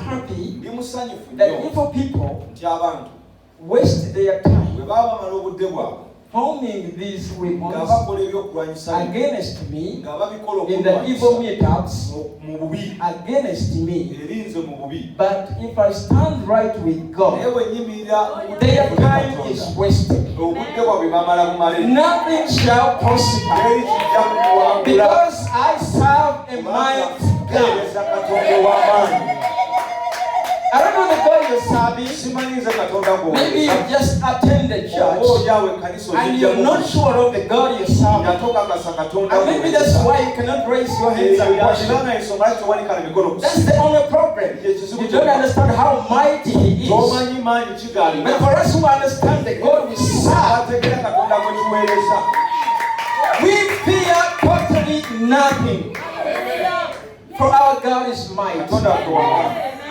happy that evil people waste their time forming these weapons against me in the evil meetups against me. But if I stand right with God, their time is wasted. Nothing shall prosper because I serve a mighty God. I don't know the God you're serving. Maybe you just attended church and you're not sure of the God you're serving. And maybe that's why you cannot raise your hands and worship. That's the only problem. You don't understand how mighty He is. But for us who understand the God we serve, we fear totally nothing. For our God is mighty.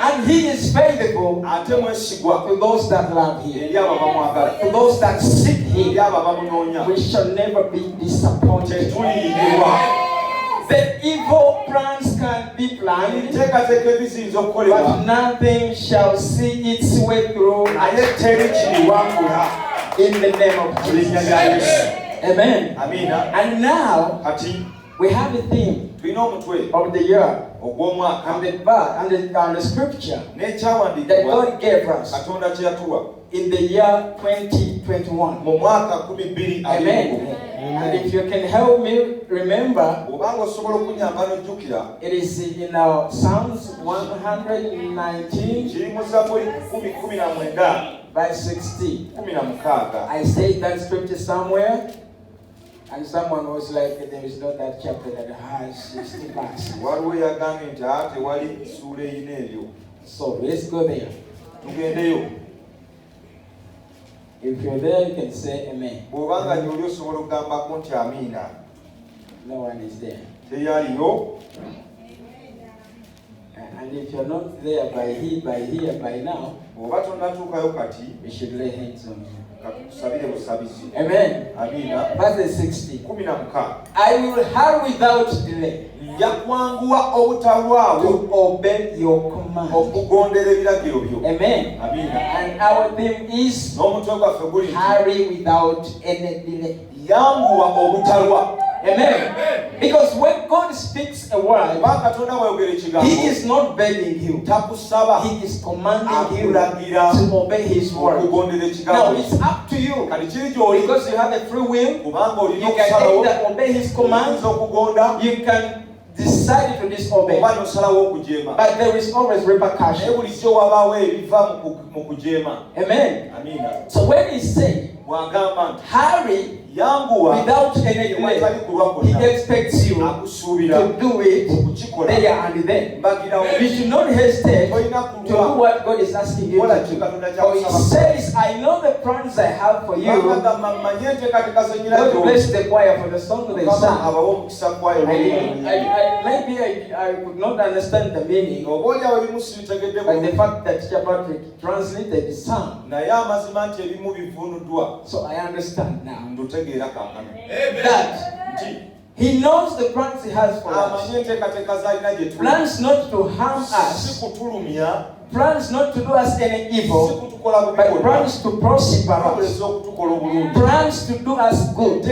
And He is faithful to those that love Him, to those that seek Him. We shall never be disappointed. The evil plans can be planned, but nothing shall see its way through. In the name of Jesus. Amen. And now we have a theme of the year. And the scripture that God gave us in the year 2021. Amen. And if you can help me remember, it is in our Psalms 119 verse 16. I said that scripture somewhere. And someone was like, there is not that chapter that has 60 verses. So let's go there. If you're there, you can say amen. No one is there. And if you're not there by now, we should lay hands on you. Amen. Verse 60. I will hurry without delay to obey your command. Amen. And our theme is hurry without any delay. Amen. Because when God speaks a word, He is not begging you. He is commanding you to obey His word. Now it's up to you. Because you have a free will. You can either obey His command. You can decide to disobey. But there is always repercussion. Amen. So when He said, hurry without any delay, He expects you to do it there and then. You should not hesitate to do what God is asking you to do. For He says, I know the plans I have for you. God bless the choir for the song they sang. Maybe I could not understand the meaning, but the fact that Teacher Patrick translated the song, so I understand now that He knows the plans He has for us. Plans not to harm us, plans not to do us any evil, but plans to prosper us, plans to do us good.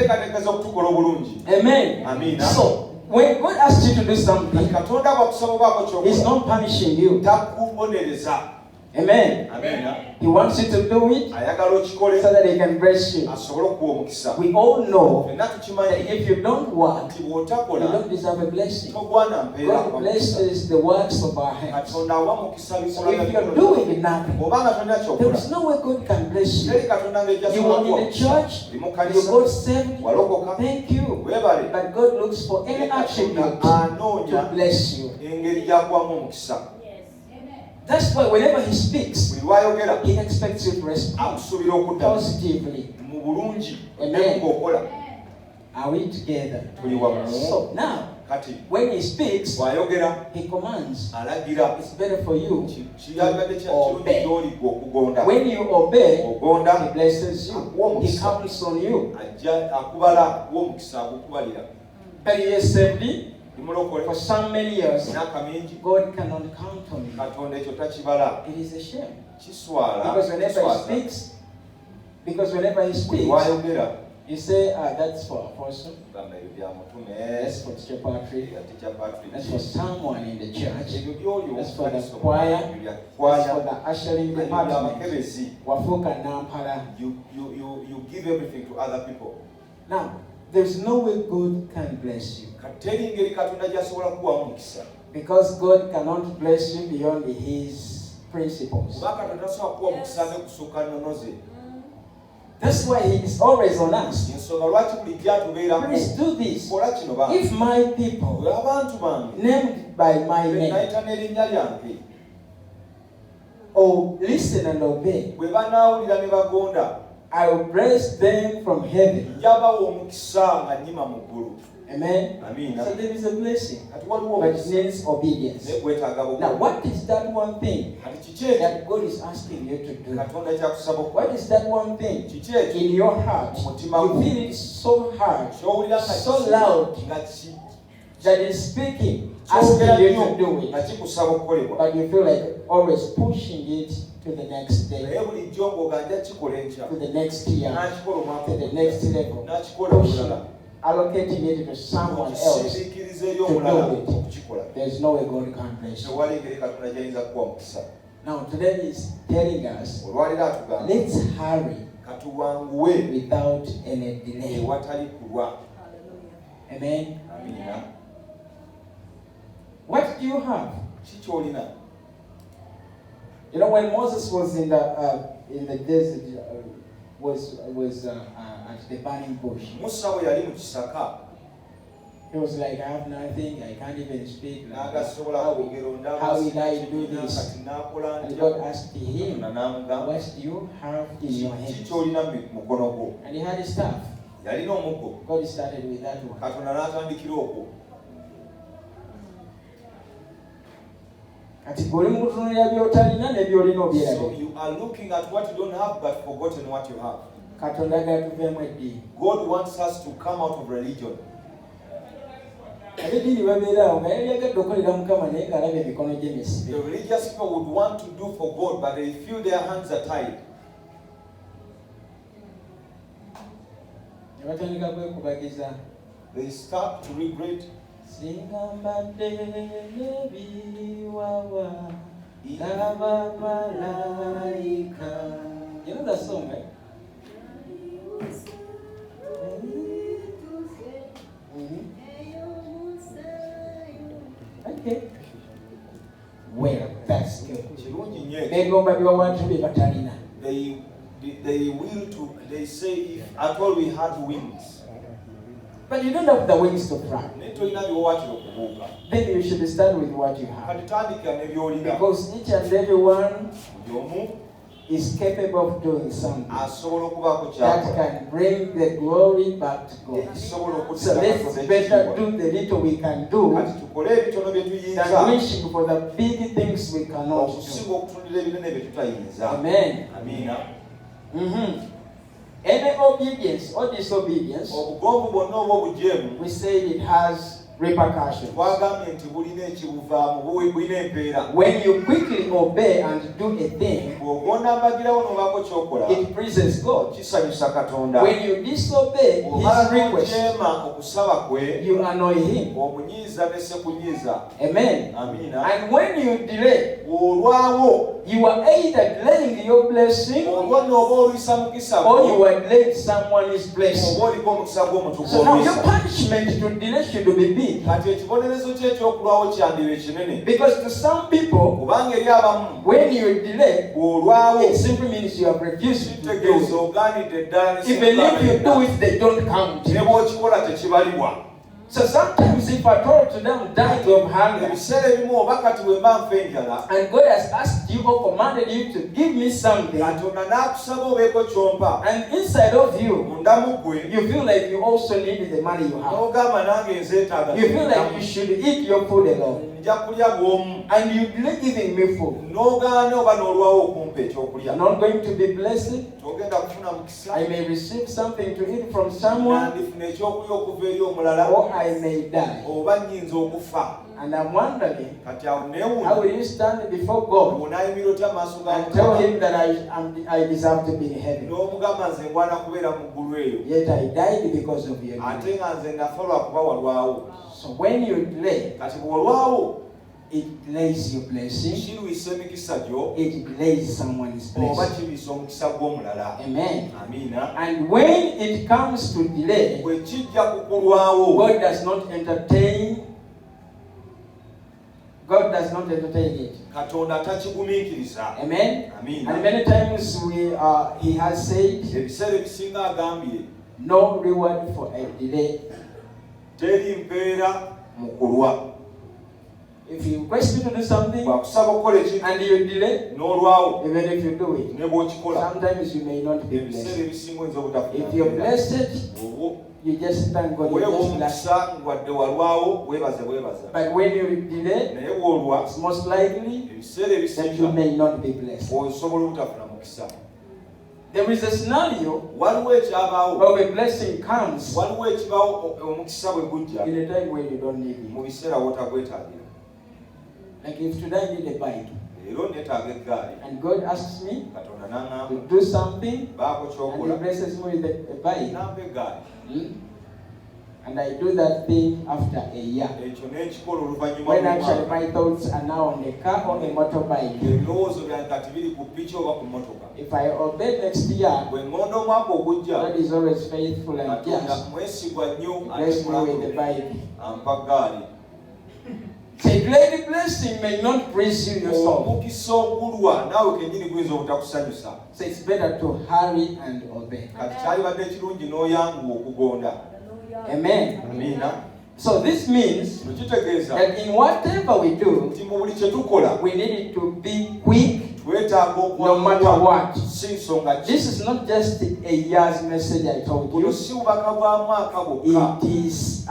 Amen. So when God asks you to do something, He's not punishing you. Amen. He wants you to do it so that He can bless you. We all know that if you don't work, you don't deserve a blessing. God blesses the works of our hands. So if you're doing nothing, there is no way God can bless you. You are in the church, you got saved, thank you. But God looks for any attribute to bless you. That's why whenever He speaks, He expects you to respond positively. Amen. Are we together? So now, when He speaks, He commands. It's better for you to obey. When you obey, He blesses you. He counts on you. But He is saved. for so many years, God cannot count on me. It is a shame. Because whenever he speaks, you say, that's for Apostle, that's for Teacher Patrick, that's for someone in the church, that's for the choir, that's for the ushering department. You give everything to other people. Now, there's no way God can bless you. Because God cannot bless you beyond his principles. That's why he is always on us. Please do this. If my people, named by my name, or listen and obey, I will bless them from heaven. Amen. So there is a blessing, but it needs obedience. Now, what is that one thing that God is asking you to do? What is that one thing in your heart? You feel it so hard, so loud, that is speaking, asking you to do it, but you feel like always pushing it to the next day, to the next year, to the next level, pushing, allocating it to someone else to do it. There's no way God can bless you. Now today is telling us, let's hurry without any delay. Amen. What do you have? You know, when Moses was in the desert, was at the burning bush, he was like, I have nothing, I can't even speak. How will I do this? And God asked him, what do you have in your hands? And he had his staff. God started with that one. So you are looking at what you don't have but forgotten what you have. God wants us to come out of religion. The religious people would want to do for God, but they feel their hands are tied. They start to regret. You know that song, right? Okay. Well, that's good. They say, if at all we had wings. But you don't have the wings to fly. Then you should start with what you have. Because each and every one is capable of doing something that can bring the glory back to God. So let's better do the little we can do than wishing for the big things we cannot do. Amen. Mm-hmm. Any obedience or disobedience, we say it has repercussions. When you quickly obey and do a thing, it pleases God. When you disobey His request, you annoy Him. Amen. And when you delay, you are either delaying your blessing or you are delaying someone's blessing. So now your punishment to delay should be big. Because to some people, when you delay, it simply means you have refused to do it. Even if you do it, they don't count. So sometimes if I told to them dying of hunger, and God has asked you or commanded you to give me something, and inside of you, you feel like you also need the money you have. You feel like you should eat your food alone. and you delay giving me food, I'm not going to be blessed. I may receive something to eat from someone, or I may die. And I'm wondering, how will you stand before God and tell him that I deserve to be in heaven? Yet I died because of your delay. So when you delay, it delays your blessing. It delays someone's blessing. Amen. And when it comes to delay, God does not entertain it. Amen. And many times he has said, no reward for a delay. If you request me to do something and you delay, even if you do it, sometimes you may not be blessed. If you're blessed, you just thank God. But when you delay, it's most likely that you may not be blessed. There is a scenario where a blessing comes in a time when you don't need it. Like if today I need a bike, and God asks me to do something, and He blesses me with a bike, and I do that thing after a year, when actually my thoughts are now on a car or a motorbike. If I obey next year, God is always faithful and just bless me with the bike. A great blessing may not praise you yourself. So it's better to hurry and obey. Amen. So this means that in whatever we do, we need it to be quick, no matter what. This is not just a year's message I told you. It is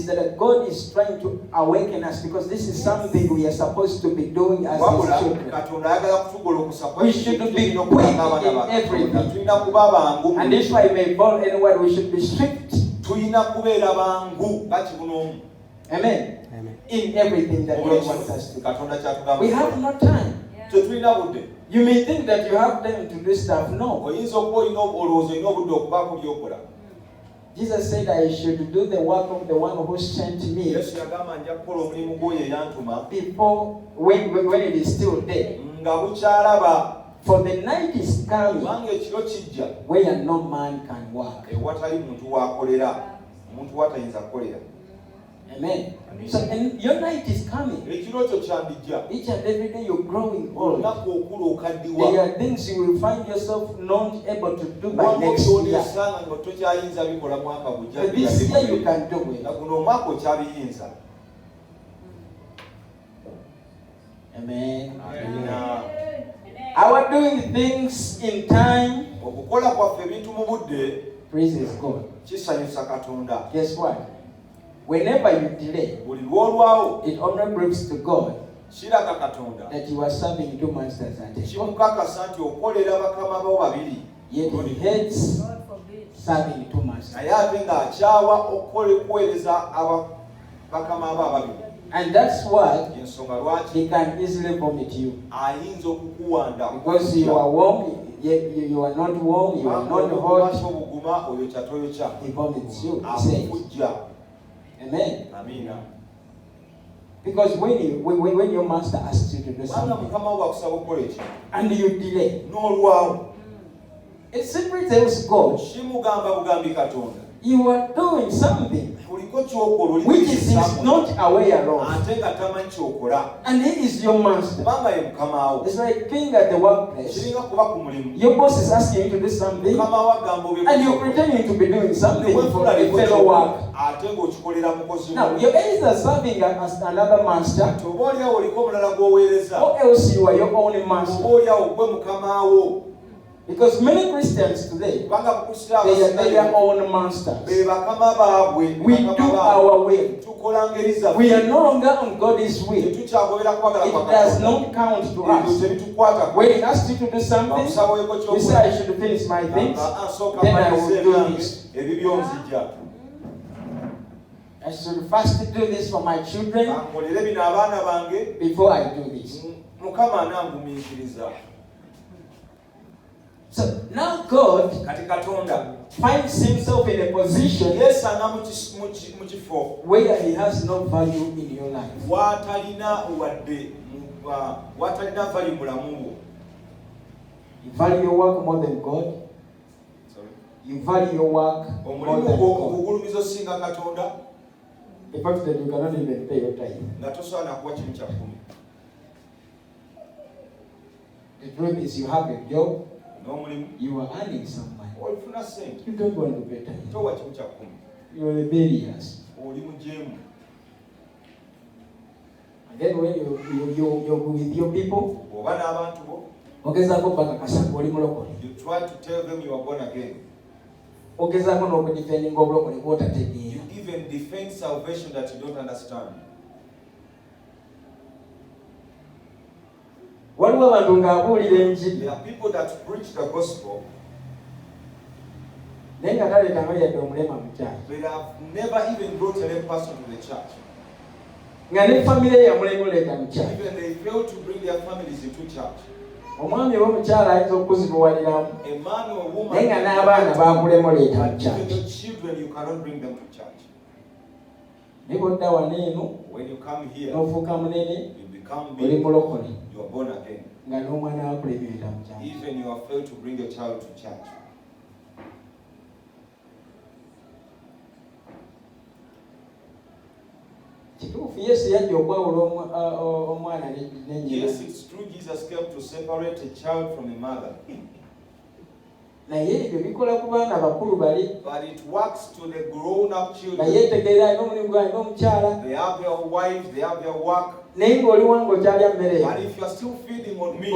that God is trying to awaken us, because this is something we are supposed to be doing as His children. We should be quick in everything. And if I may borrow any word, we should be strict. Amen. In everything that God wants us to do. We have no time. You may think that you have time to do stuff. No. Jesus said I should do the work of the one who sent me before when it is still day. For the night is coming where no man can work. Amen. So and your night is coming. Each and every day you're growing old. There are things you will find yourself not able to do by next year. But this year you can do it. Amen. Our doing things in time praises God. Guess what? Whenever you delay, it only proves to God that you are serving two masters at a time. Yet He hates serving two masters. And that's what He can easily vomit you. Because you are warm, you are not warm, you are not hot. He vomits you. He says. Amen. Because when your master asks you to do something and you delay, it simply tells God you are doing something which is not aware of, and He is your master. It's like being at the workplace. Your boss is asking you to do something and you're pretending to be doing something for a fellow worker. Now you're either serving as another master, or else you are your own master. Because many Christians today, they are their own masters. We do our will. We are no longer on God's will. It does not count to us. When He asks you to do something, you say, I should finish my things, then I will do this. I should first do this for my children before I do this. So now God finds Himself in a position where He has no value in your life. You value your work more than God. You value your work more than God. The fact that you cannot even pay your tithe. The truth is, you have a job. You are earning some money. You don't want to pay tithe. You are rebellious. And then when you're with your people, you try to tell them you are born again. You even defend salvation that you don't understand. There are people that preach the gospel, they have never even brought a lay person to the church. Even they fail to bring their families into church. A man or woman, but even your children, you cannot bring them to church. When you come here, you become big, you are born again. Even you have failed to bring your child to church. Yes, it's true, Jesus came to separate a child from a mother. But it works to the grown-up children. They have their wives, they have their work. But if you are still feeding on me,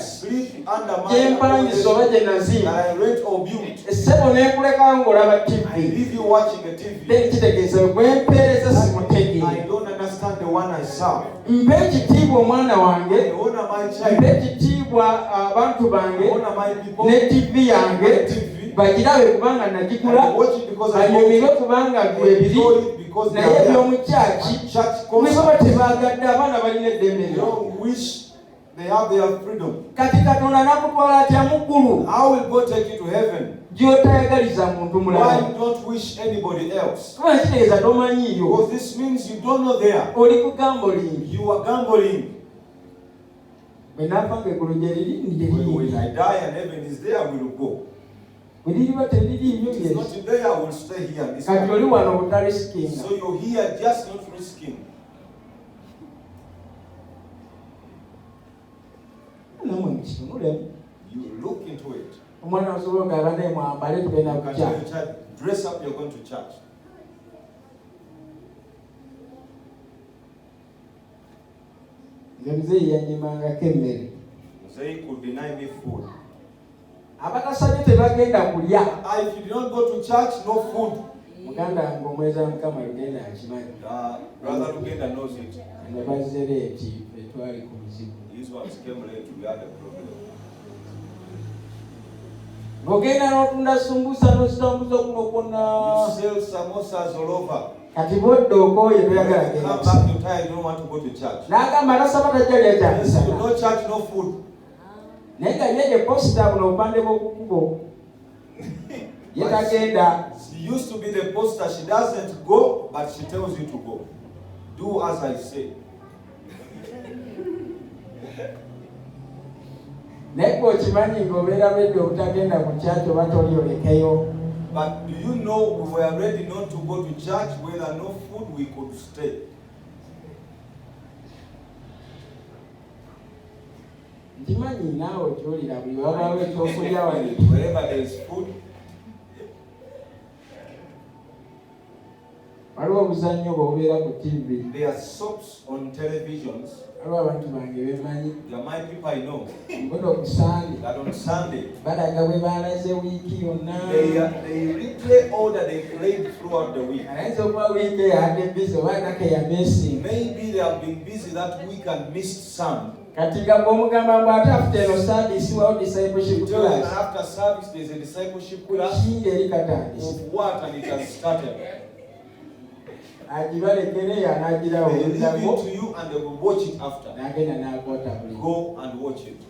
sleep under my accommodation that I rent or build, I leave you watching the TV, I don't understand the one I serve. I honor my child. I honor my people. Bagirabe kubanga nakikula banyumire kubanga gwebiri naye ebyomu church kubanga tebagadde abaana balina eddembe they have their freedom. Kati Katonda nakutwala atya mu ggulu. How will God take you to heaven? Gy'otayagaliza muntu mulala. Why you don't wish anybody else? Kuba kitegeeza tomanyiiyo. Because this means you don't know there. Oli ku gambling. You are gambling. When I die and heaven is there, we will go. It is not there, I will stay here. So you're here just not risking. You look into it. Dress up, you're going to church. Mzee could deny me food. Abatasabye tebagenda kulya. If you do not go to church, no food. Muganda ng'omweza Mukama Lugenda akimanyi. Brother Lugenda knows it. Nebazze leeti etwali ku muzigo. These ones came late, we had a problem. Ogenda n'otunda sumbusa n'ozitambuza kuno kwonna. You sell samosas all over. Kati bodde okooye toyagala genda. Come back, you're tired, you don't want to go to church. N'agamba tasaba tajja lya kyamisana. No church, no food. Naye nga ye posta buno obupande bw'okukubo. Ye tagenda. She used to be the poster. She doesn't go, but she tells you to go. Do as I say. Naye okimanyi ng'obeera bedde obutagenda ku kyaki oba toli olekeyo. But do you know we were ready not to go to church, whether no food we could stay. Ntimanyi naawe kyolira buli wabaawo ekyokulya wali. Wherever there is food. Waliwo obuzannyo bw'obeera ku TV. There are soaps on televisions. Abantu bange bemanyi. There are my people I know. Ngono ku Sunday. That on Sunday. Balaga bwe baalaze wiiki yonna. They replay all that they played throughout the week. Ayinza okuba wiiki yabadde busy oba nake ya missing. Maybe they have been busy that week and missed some. Kati nga bw'omugamba mbu ate after eno service wawo discipleship class. After service there is a discipleship class. Kingi eri katandise. Of what and it has started. Agibalekere yanagirawo. They leave it to you and they will watch it after. Nagenda n'akwata buli. Go and watch it.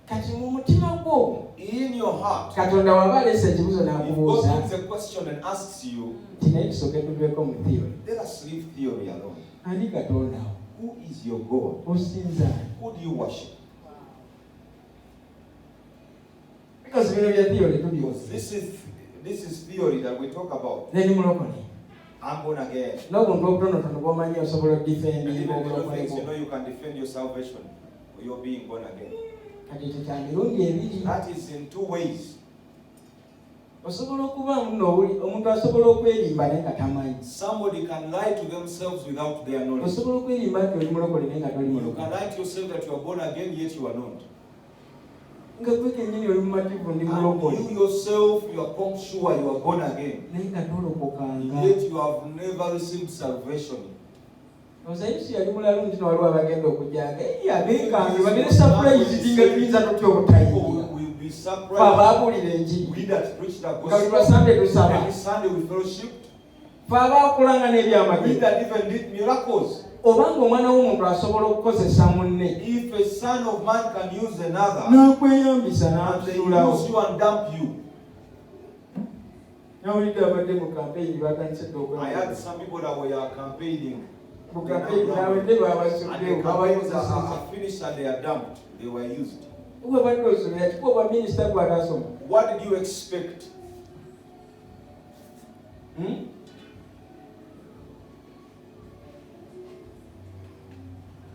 Kati mu mutima gwo. In your heart. Katonda wabaleese ekibuzo n'akubuuza. If God asks a question and asks you. Tinaye tusooke tuveeko mu theory. Let us leave theory alone. Ani Katonda? Who is your God? Osinza. Who do you worship? Because we know your theory to be. This is theory that we talk about. Then mulokole. I'm born again. No muntu okutono tono bwomanyi osobola defend you know you can defend your salvation or your being born again. Kati ekyo kya mirundi ebiri. That is in two ways. Osobola okuba omuntu asobola okwerimba naye nga tamanyi. Somebody can lie to themselves without their knowledge. Osobola okwerimba nti oli mulokole naye nga toli mulokole. You can lie to yourself that you are born again yet you are not. Nga gwe kennyini oli mumativu ndi mulokole. You yourself you are come sure you are born again. Naye nga tolokokanga. Yet you have never received salvation. Ozayisu yali mulalu nti waliwo abagenda okujaga. Abeekange bagende surprise nga tuyinza tutya obutayingira. Abaabulira enjiri. We that preach the gospel. Every Sunday we fellowship. Abaakulanga n'ebyamagezi. We that even did miracles. Obanga omwana w'omuntu asobola okukozesa munne. If a son of man can use another. N'akweyambisa n'akusulawo. Use you and dump you. Nawulidde abadde mu campaign batandise okukola. I had some people that were campaigning. Mu campaign nawulidde babasuddewo. And the campaigns are finished and they are dumped. They were used. Uwe badde osomera kikuba bwa minisita gw'atasoma. What did you expect?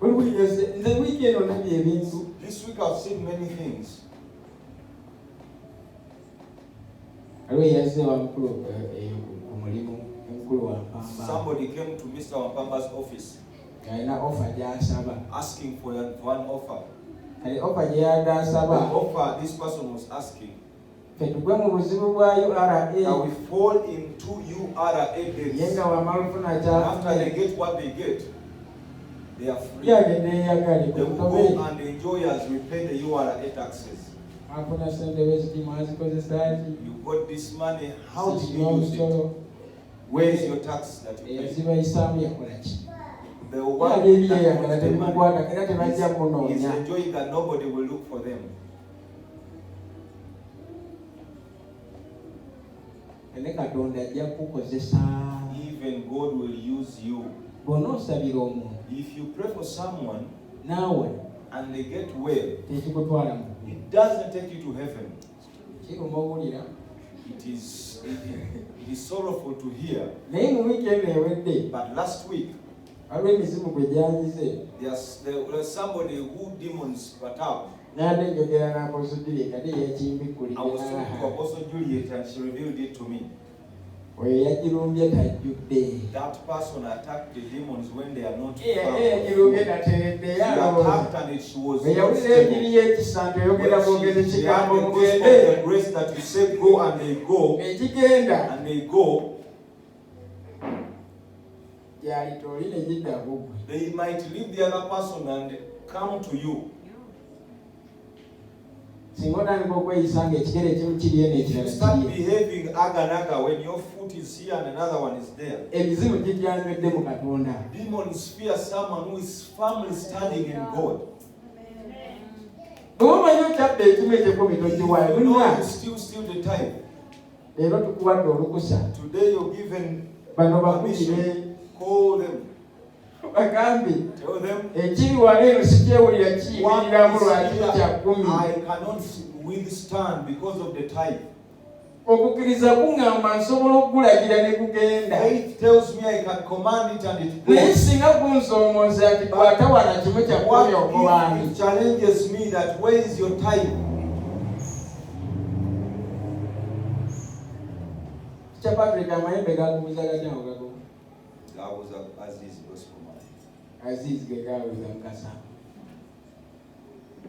Nze wiiki eno ndabye ebintu. This week I've seen many things. Aliwo yazze wa mukulu ku mulimu mukulu wa Mpamba. Somebody came to Mr. Wampamba's office. Alina offer gy'asaba. Asking for one offer. Kale offer gye yadasaba. The offer this person was asking. Ffe tugwe mu buzibu bwa URA. Now we fall into URA debts. Yenga wamala ofuna kyafuna. After they get what they get, they are free. Yagende eyagale they will go and enjoy as we pay the URA taxes. Afuna sente w'ekitima azikozesa ki? You got this money, how did you use it? Where is your tax that you pay? Eyazibayisaamu yakola ki? The one that is enjoying that nobody will look for them. Even God will use you. If you pray for someone and they get well, it doesn't take you to heaven. It is sorrowful to hear. But last week, there was somebody who demons perturbed. I was talking to Apostle Juliet and she revealed it to me. That person attacked the demons when they are not found. She attacked and she was not stable. She had the grace that you say go and they go. And they go. They might leave the other person and come to you. You start behaving aga when your foot is here and another one is there. Demons fear someone who is firmly standing in God. Still the time. Today you're given permission. Call them. Tell them. I cannot withstand because of the tithe. Faith tells me I can command it and it goes. What if it challenges me that where is your tithe? Patrick amayembe gakubuza gatya gago. Gabuza Aziz gospel man. Aziz gegabuza mukasa.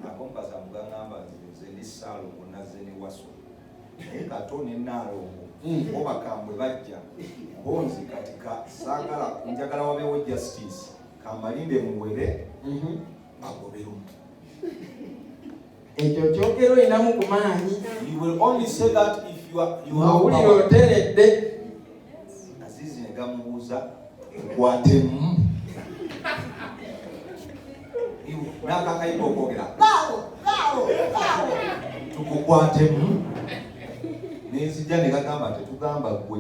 Akompasa mugangamba nze ndi salo munaze ne waso. Katone nalo. Oba kambwe bajja. Bonzi katika sagala njagala wabewo justice. Kamalinde muwere. Agoberu. Ekyo kyogero inamu kumanyi. You will only say that if you have power. Azizi negamubuza kwatemu. Nakakayibo okogera. Gawo. Tukukwatemu. Nezijja ne gagamba tetugamba gwe.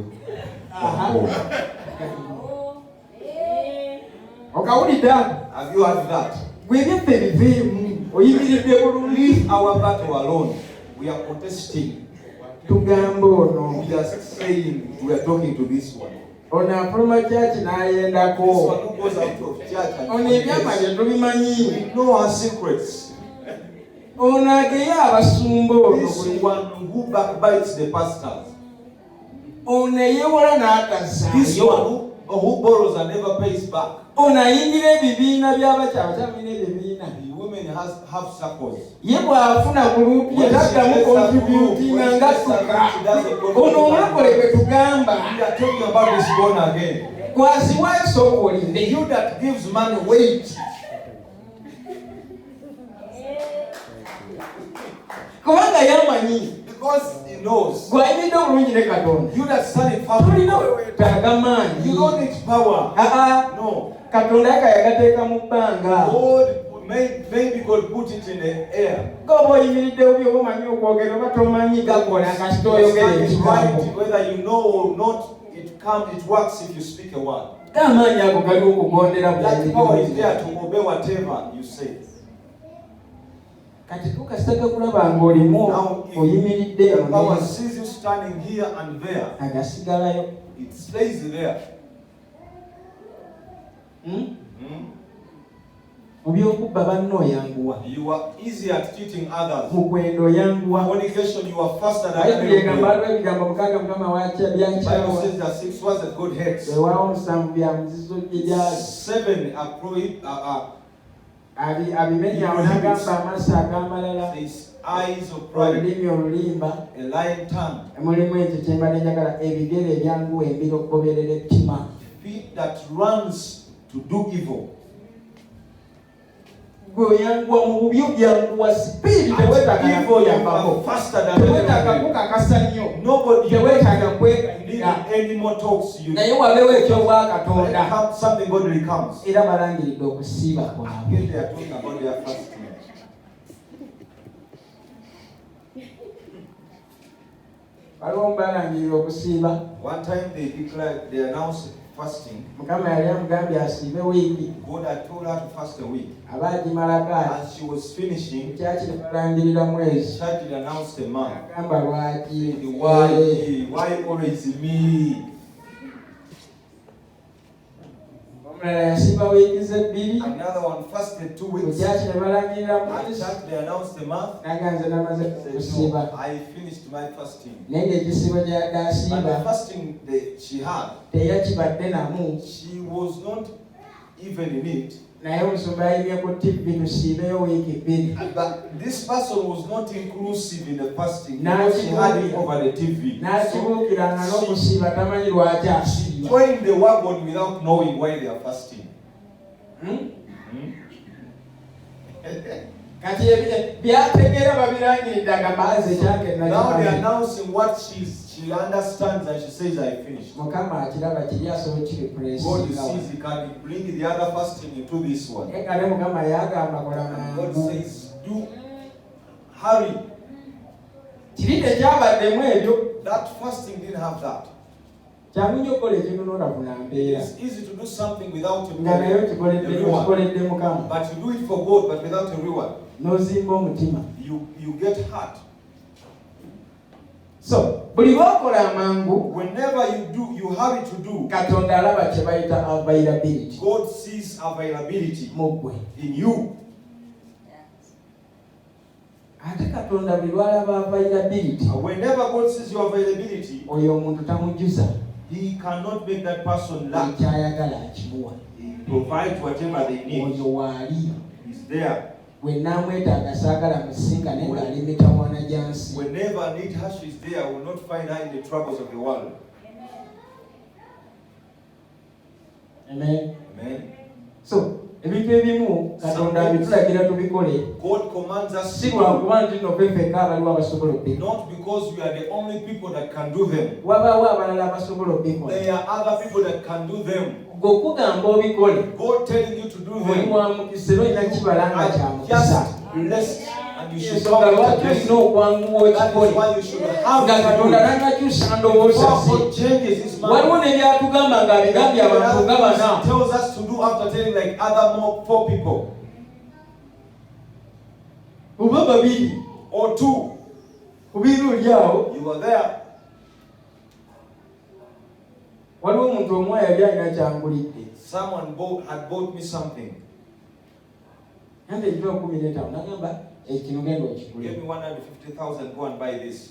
Okawulidde? Have you heard that? Gwebyefe biveemu. Oyimiridde bulungi. Leave our battle alone. We are contesting. Tugamba ono. We are saying we are talking to this one. Ono afuluma church n'ayendako. This one who goes out of church. Ono ebyamagye tubimanyi. We know our secrets. Ono ageya abasumba ono. This one who backbites the pastors. Ono eyewola n'atazaayo. This one who borrows and never pays back. Ono ayingira ebibiina by'abakyala kyamina ebibiina. The women have circles. Ye bw'afuna gulupu yaddamu contributinga nga tuka. Ono omulokole gwe tugamba. We are talking about this born again. Kwasiwa ekisookolinde. The you that gives money weight. Kubanga yamanyi. Because he knows. Gwayimidde obulungi ne Katonda. You that stand in power. Tulina weetaaga maanyi. You don't need power. No. Katonda yakayagateeka mu bbanga. Maybe God put it in the air. Goba oyimiridde obi oba omanyi okwogera oba tomanyi gakola kasita oyogera ekigambo. Whether you know or not, it works if you speak a word. Amaanyi ago gali okugondera that power is there to obey whatever you say. Kati tukasitaka kulaba ng'olimu oyimiridde the power sees you standing here and there. Agasigalayo. It stays there. Mubyokubba banno oyanguwa. You are easy at cheating others. Mukwendo oyanguwa. Fornication, you are faster than everybody. Ebigambo mukaaga Mukama waakya byankyawa. Bible says there are 6 words that God hates. Weewaawo musanvu bya muzizo gy'egyali. 7 are prohibited. Abimenya n'agamba amaaso ag'amalala. Eyes of pride. Olulimi olulimba. A lying tongue. Mulimu ekyo kye mba njagala ebigere ebyanguwa embiro okugoberera ettima. Feet that runs to do evil. Goyanguwa mu bubyo byanguwa speed tewetaaga yambako. Tewetaaga kukakasa nnyo. Tewetaaga kwegayirira. Any more talks you. Naye wabeewo ekyobwa Katonda. Something godly comes. Era balangiridde okusiiba kwabwe. They are talking about their fasting. Waliwo balangirira okusiiba. One time they announced fasting. Mukama yali amugambye asiibe wiiki. God had told her to fast a week. Abaagimalako. As she was finishing, kyaki ne balangirira mwezi. Church announced a month. Agamba lwaki. Why always me? Omulala yasiiba wiiki ze 2. Another one fasted 2 weeks. Kyaki ne balangirira mwezi. Church they announced a month. Naganze namaze kusiiba. I finished my fasting. Naye ekisiibo gy'asiiba. But the fasting that she had, teyakibadde namu. She was not even in it. Naye omusumba yayimye ku TV tusiibeyo wiiki 2. But this person was not inclusive in the fasting. She had it over the TV. N'akibuukiranga n'okusiiba tamanyi lwaki asiiba. Join the wagon without knowing why they are fasting. Kati byategeera babirangiridde agambaaze kyange now they are announcing what she understands and she says I finished. Mukama akiraba kiri asobola kireplace. God sees he can bring the other fasting into this one. Ekale Mukama yagamba kola mangu. God says do hurry. Kiri tekyabaddemu ebyo. That fasting didn't have that. Kyangu nnyo okukola ekintu n'olabula mbeera. It's easy to do something without a nga naye kikoledde Mukama. But you do it for God but without a reward. N'ozimba omutima. You get hurt. So, buli lw'okola amangu, whenever you hurry to do, Katonda alaba kye bayita availability. God sees availability mu ggwe. in you. Ate Katonda bilwala availability. Whenever God sees your availability, oyo omuntu tamujuza. He cannot make that person lack. Ekyayagala akimuwa. He provides whatever they need. Oyo waali. He's there. Whenever need her, she's there. I will not find her in the troubles of the world. Amen. Amen. So, God commands us not because we are the only people that can do them. There are other people that can do them. God telling you to do them. Just blessed. And you should come to that is why you should have God changes his mind. Tells us to do after telling like other four people. Or two. You are there. Someone had bought me something. Give me 150,000, go and buy this.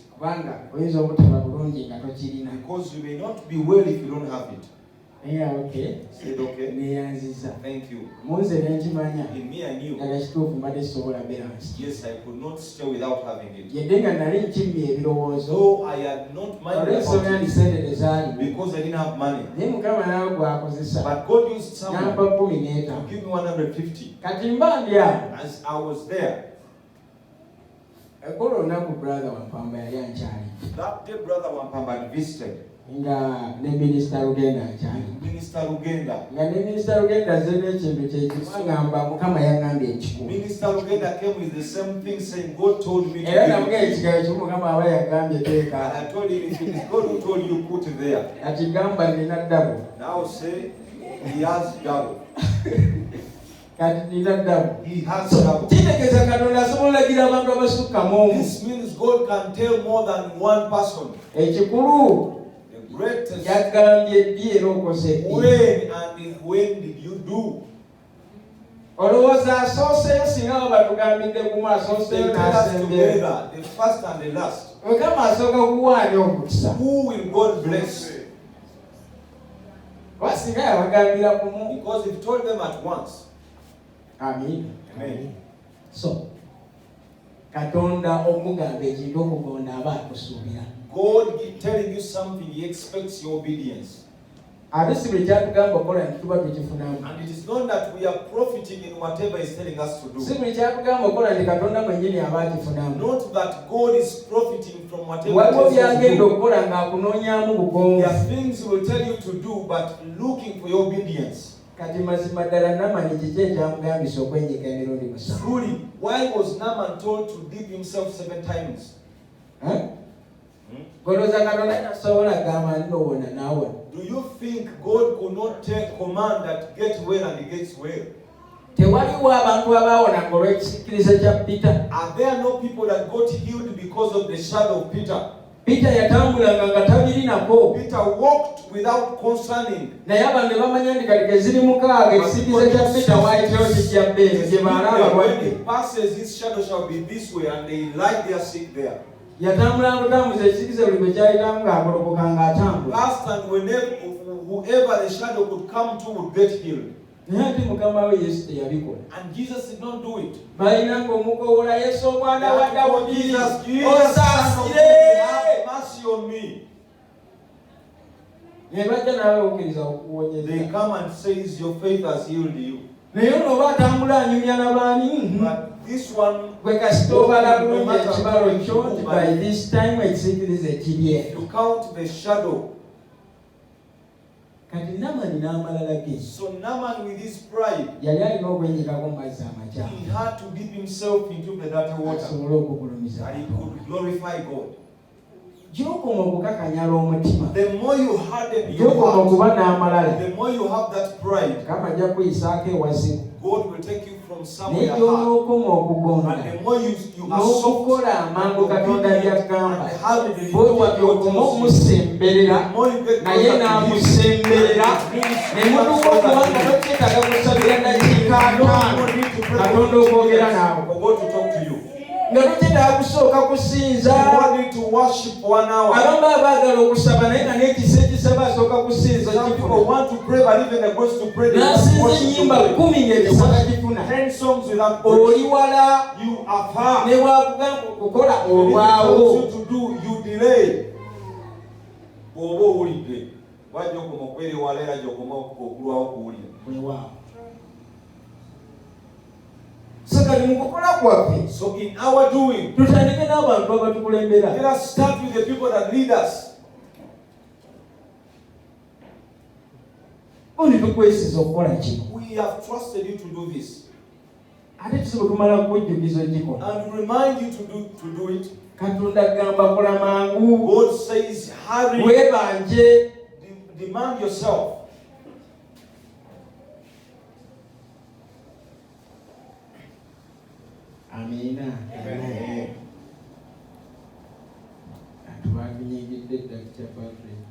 Because you may not be well if you don't have it. Okay. Said okay. Thank you. In me I knew. Yes, I could not stay without having it. So I had not minded about it because I didn't have money. But God used someone to give me 150. As I was there. That day brother Wampamba visited. Minister Rugenda came with the same thing saying God told me to give it. And I told him it is God who told you put it there. Now say he has double. He has double. This means God can tell more than one person. Greatest. When did you do? They tell us together, the first and the last. Who will God bless? Because if told them at once. Amen. Amen. So, Katonda omugambe ekintu okugonda aba akusuubira. God telling you something, He expects your obedience. And it is not that we are profiting in whatever He's telling us to do. Not that God is profiting from whatever He tells us to do. There are things He will tell you to do, but looking for your obedience. Truly, why was Naaman told to dip himself 7 times? Do you think God could not take command that get well and He gets well? Are there no people that got healed because of the shadow of Peter? Peter walked without concerning. When he passes, his shadow shall be this way, and they lie there sick there. Last time, whoever the shadow could come to would get healed. And Jesus did not do it. Jesus, have mercy on me. They come and say, your faith has healed you. But this one, by this time, you count the shadow. So Naaman with his pride, he had to dip himself into the dirty water and he could glorify God. The more you harden your heart, the more you have that pride, God will take you from somewhere hard. And the more you are soft and obedient and have the more you get for God to talk to you. nga totenda kusooka kusinza. You need to worship 1 hour. Abamu baagala okusaba naye nga n'ekisa ekisaba asooka kusinza. Some people want to pray, but even the grace to pray, they want to n'asinza worship. ennyimba 10 ng'ekisaba kifuna. 10 songs without praise. Oli wala. You are far. Ne bwakugamba okukola If it olwawo. tells you to do, you delay. Bw'oba owulidde wajja okoma okweriwala era gy'okoma okulwawo kuwulira. Weewaawo. So kati mu kukola kwaffe, So in our doing, tutandike n'abantu abatukulembera. let us start with the people that lead us. Oni tukwesiza okukola kino. We have trusted you to do this. Ate tusobola tumala kukujjukiza ekikola. And remind you to do it. Katonda agamba kola mangu. God says, hurry. Weebanje. Demand yourself. Amina. Amen. Atubabinyigidde Dr. Patrick.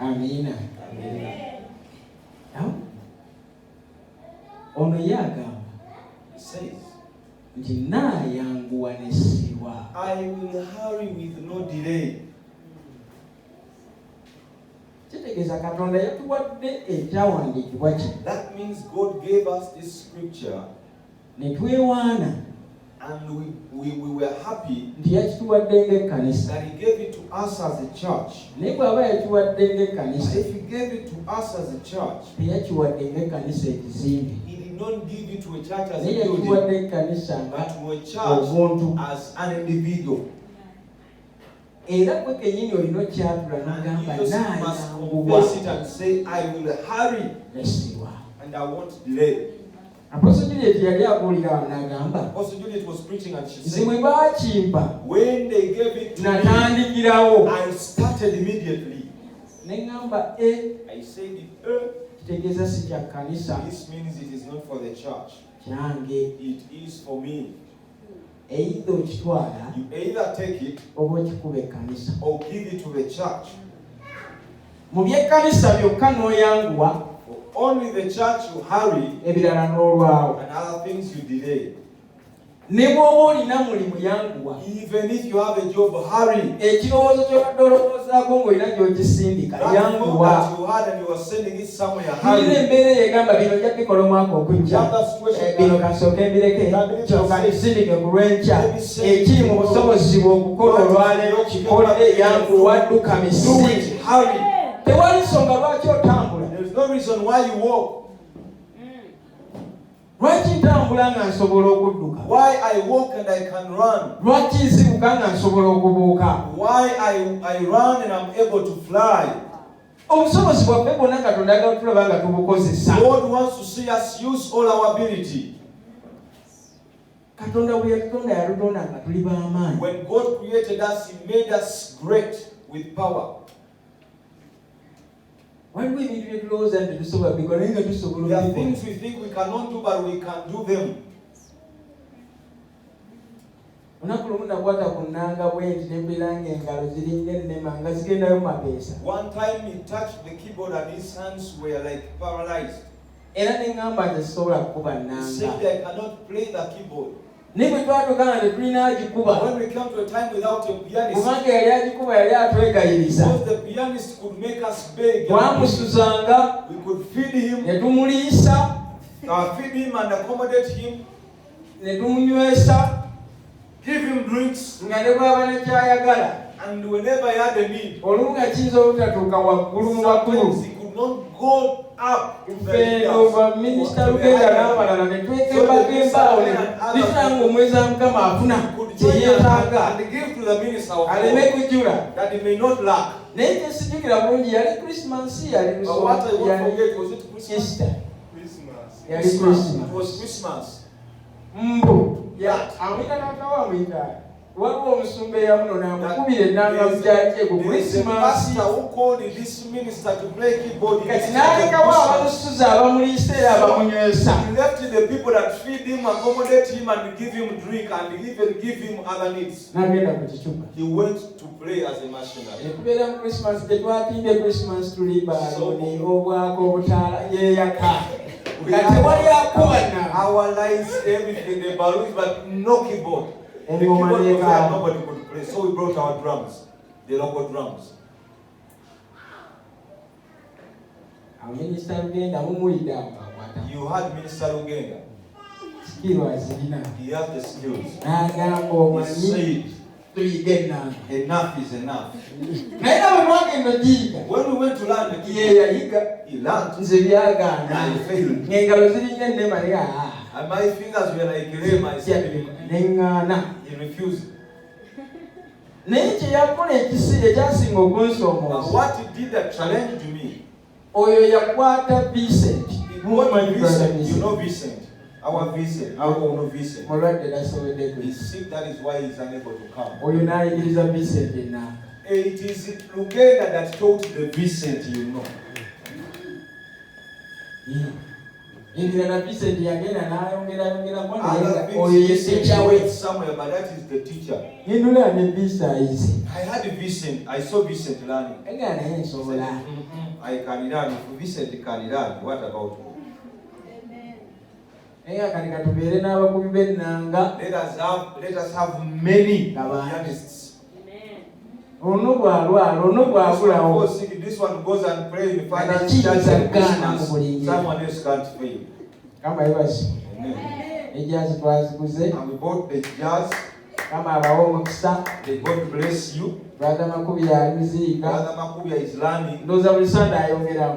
Amina. Ono yagamba nti naayanguwa n'essirwa. I will hurry with no delay. Kitegeeza Katonda yatuwadde ekyawandiikibwa kino. That means God gave us this scripture Ne twewaana and we were happy nti yakituwadde ng'ekkanisa. that He gave it to us as a church. Naye bw'aba yakiwadde ng'ekkanisa, If He gave it to us as a church, teyakiwadde ng'ekkanisa ekizimbe. He did not give it to a church as a Naye building, yakiwadde ekkanisa but nga to a church obuntu. as an individual. Era gwe kennyini olina okyatula And n'ogamba you just must naayanguwa confess it and say, I will hurry n'essirwa. and I won't delay. Apostle Juliet yali abuulira n'agamba Apostle Juliet was preaching and she nze said, bwe baakimpa when they gave it to me, natandikirawo. I started immediately. Ne ŋŋamba I said, kitegeeza si kya kkanisa this means it is not for the church. kyange. It is for me. Either okitwala You either take it oba okikuba ekkanisa. or give it to the church. Mu by'ekkanisa byokka n'oyanguwa, For only the church you hurry, ebirala n'olwawo. and other things you delay. Ne bw'oba olina mulimu yanguwa. Even if you have a job, hurry. Ekirowoozo ky'obadde olowoozaako ng'olina gy'okisindika That thought yanguwa. that you had and you were sending it somewhere, Tulina hurry. embeera eyegamba bino ojja bikola omwaka okujja. Bino kasooke mbireke, kino kansindike ku lw'enkya. Ekiri mu busobozi bwe okukola olwaleero kikole yanguwa dduka Do misiri. it, hurry. Tewali nsonga lwaki otambula. There is no reason why you walk. Lwaki ntambula nga nsobola okudduka? Why I walk and I can run. Lwaki nsibuka nga nsobola okubuuka? Why I run and I'm able to fly. Obusobozi bwaffe bwonna Katonda ayagala tulaba nga tubukozesa. God wants to see us use all our ability. Katonda bwe yatutonda yalutonda nga tuli b'amaanyi. When God created us, He made us great with power. Waliwo ebintu bye tulowooza nti tusobola bikola naye nga tusobola There are okubikola. things we think we cannot do, but we can do them. Olunaku lumu nakwata ku nnanga bwenti ne mpera ng'engalo ziringa ennema nga zigendayo mapeesa. One time he touched the keyboard and his hands were like paralyzed. Era ne ŋŋamba nti sisobola kukuba He nnanga. said, I cannot play the keyboard. Naye bwe twatuuka nga tetulina agikuba, When we come to a time without a pianist, kubanga yali agikuba yali atwegayiriza. because the pianist could make us beg, Twamusuzanga, we could feed him, ne tumuliisa, feed him and accommodate him, ne tumunywesa, give him drinks, nga ne bw'aba ne kyayagala. and whenever he had a need, Olumu nga kiyinza obutatuuka waggulu mu bakulu. sometimes he could not go up to the Feno ba minisita Lugenda n'abalala ne twekembako embaawo ne bifuna ng'omwezi wa Mukama afuna kye yeetaaga and give to the minister of aleme God, kujjula. that he may not lack. Naye kyesijjukira bulungi yali Christmas, yali But what I won't yali forget, was it Christmas? Easter, Christmas. yali It Christmas. was Christmas. Mbu amwita n'akawa amwita There's a pastor who called this minister to play keyboard. He left the people that feed him, accommodate him, and give him drink, and even give him other needs. He went to play as a missionary. Our lives, everything, the balloons, but no keyboard. The keyboard was there, nobody could play. So we brought our drums, the local drums. You had Minister Ugenda. He has the skills. He said, enough is enough. When we went to learn, he learned. And he failed. And my fingers were like lame. I said, he refused. But what he did that challenged me. Vincent. You know Vincent. Our Vincent. Our own Vincent. He's sick, that is why he's unable to come. It is Lugenda that taught the Vincent, you know. Somewhere, but that is the teacher. I had a Vincent. I saw Vincent learning. I can learn. If Vincent can learn, what about me? Let us have many pianists. This one goes and prays in the Father's church at Christmas. Someone else can't pray. Amen. And we bought the jazz. May God bless you. Brother Makubia is learning.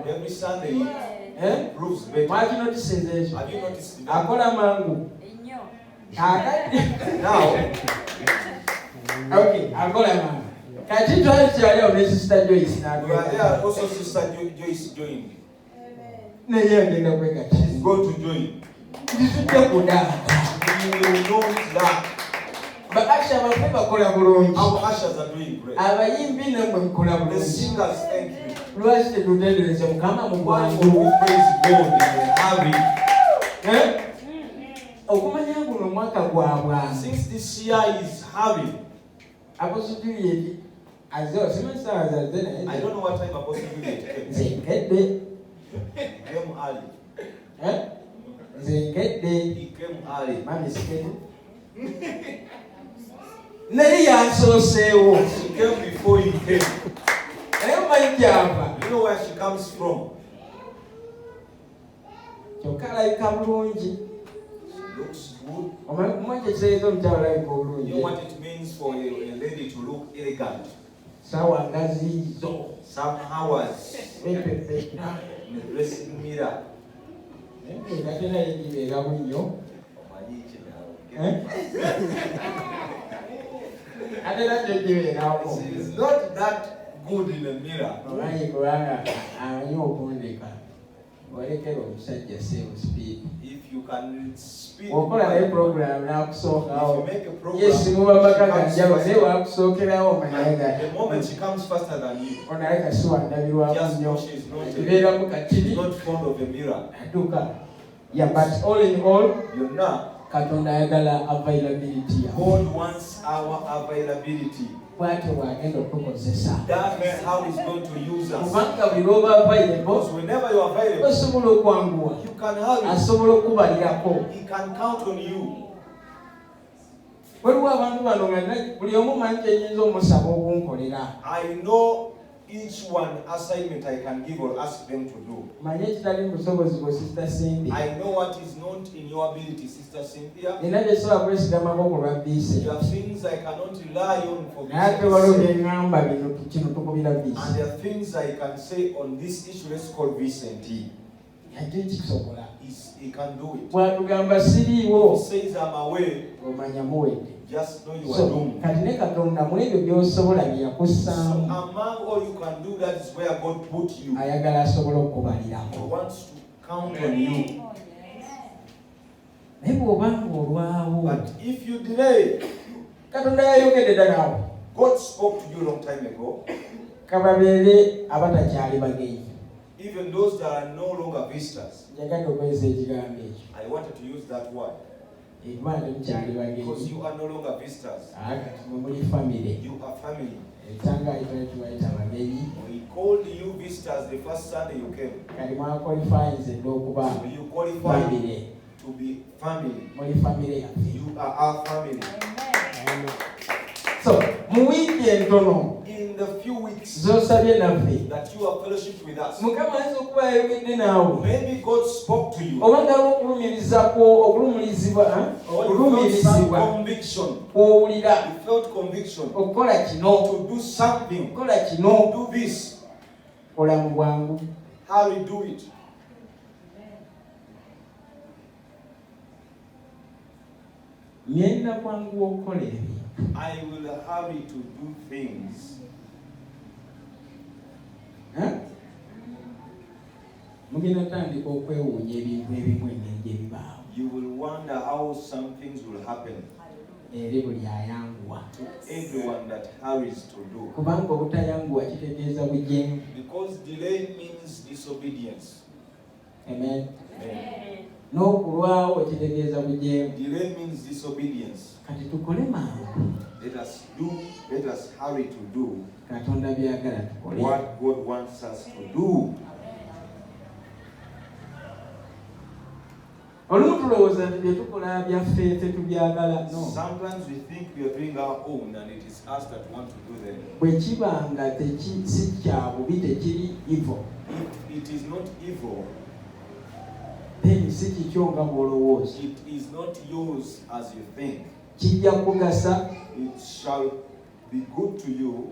Every Sunday he improves better. Have you noticed that? Now, okay, I'll go like can you join Sister Joyce? We are there also. Sister Joyce joined. She's going to join. You will know that. But actually, our ushers are doing great. The singers, thank you. Why do we praise God in Harry? Since this year is Harry, I don't know what time Apostle Juliet came. Came early. He came early. She came before he came. You know where she comes from? She looks good. You know what it means for a lady to look elegant? Some hours in the dressing mirror. It's not that good in the mirror. If you can speed, if you make a program, the moment she comes faster than you, just know she's not fond of a mirror. Yeah, but all in all, you're not. God wants our availability. That is how He's going to use us. Because whenever you are available, you can hurry. He can count on you. I know each one assignment I can give or ask them to do. I know what is not in your ability, Sister Cynthia. There are things I cannot rely on for business. And there are things I can say on this issue. Let's call Vincent. He can do it. If he says I'm away, just know you are doomed. So among all you can do, that is where God put you. He wants to count on you. But if you delay, Katonda yayogedde ddala naawe. God spoke to you a long time ago. Kababeere abatakyali bagenyi. Even those that are no longer visitors. Njagala okweza ekigambo ekyo. I wanted to use that word. Because you are no longer visitors. Family. You are family. We called you visitors the first Sunday you came. So you qualify to be family. You are our family. So, in the few weeks that you have fellowship with us, maybe God spoke to you. Or Conviction. You felt conviction to do something. Do this. How we do it? I will hurry to do things. You will wonder how some things will happen to everyone that hurries to do. Because delay means disobedience. Amen. Amen. Delay means disobedience. Let us hurry to do what God wants us to do. Sometimes we think we are doing our own and it is us that want to do them. If it is not evil, it is not yours as you think. It shall be good to you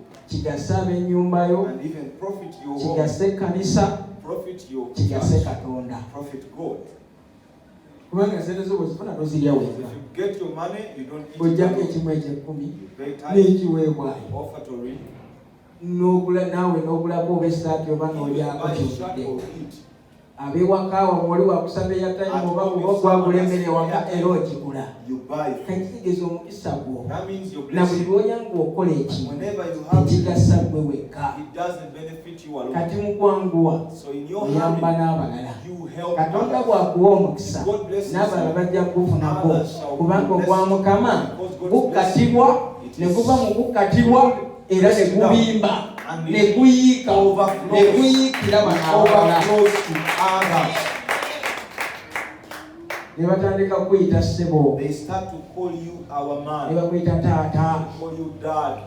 and even profit your home, profit your church, profit God. If you get your money, you don't eat it. You pay tithe, offertory. You buy a shirt or eat. You buy food. That means your blessing. Whenever you have it doesn't benefit you alone. So in your hurry, you help others. God blesses you. Others shall be blessed. Because God overflows to others. They start to call you our man. They call you dad.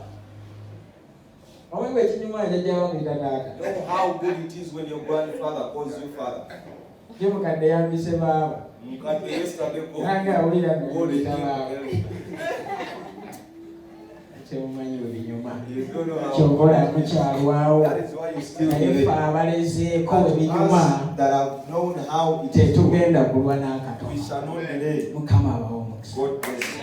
Know how good it is when your grandfather calls you father. That is why you still live. That have known how it is. We shall not delay. God bless you.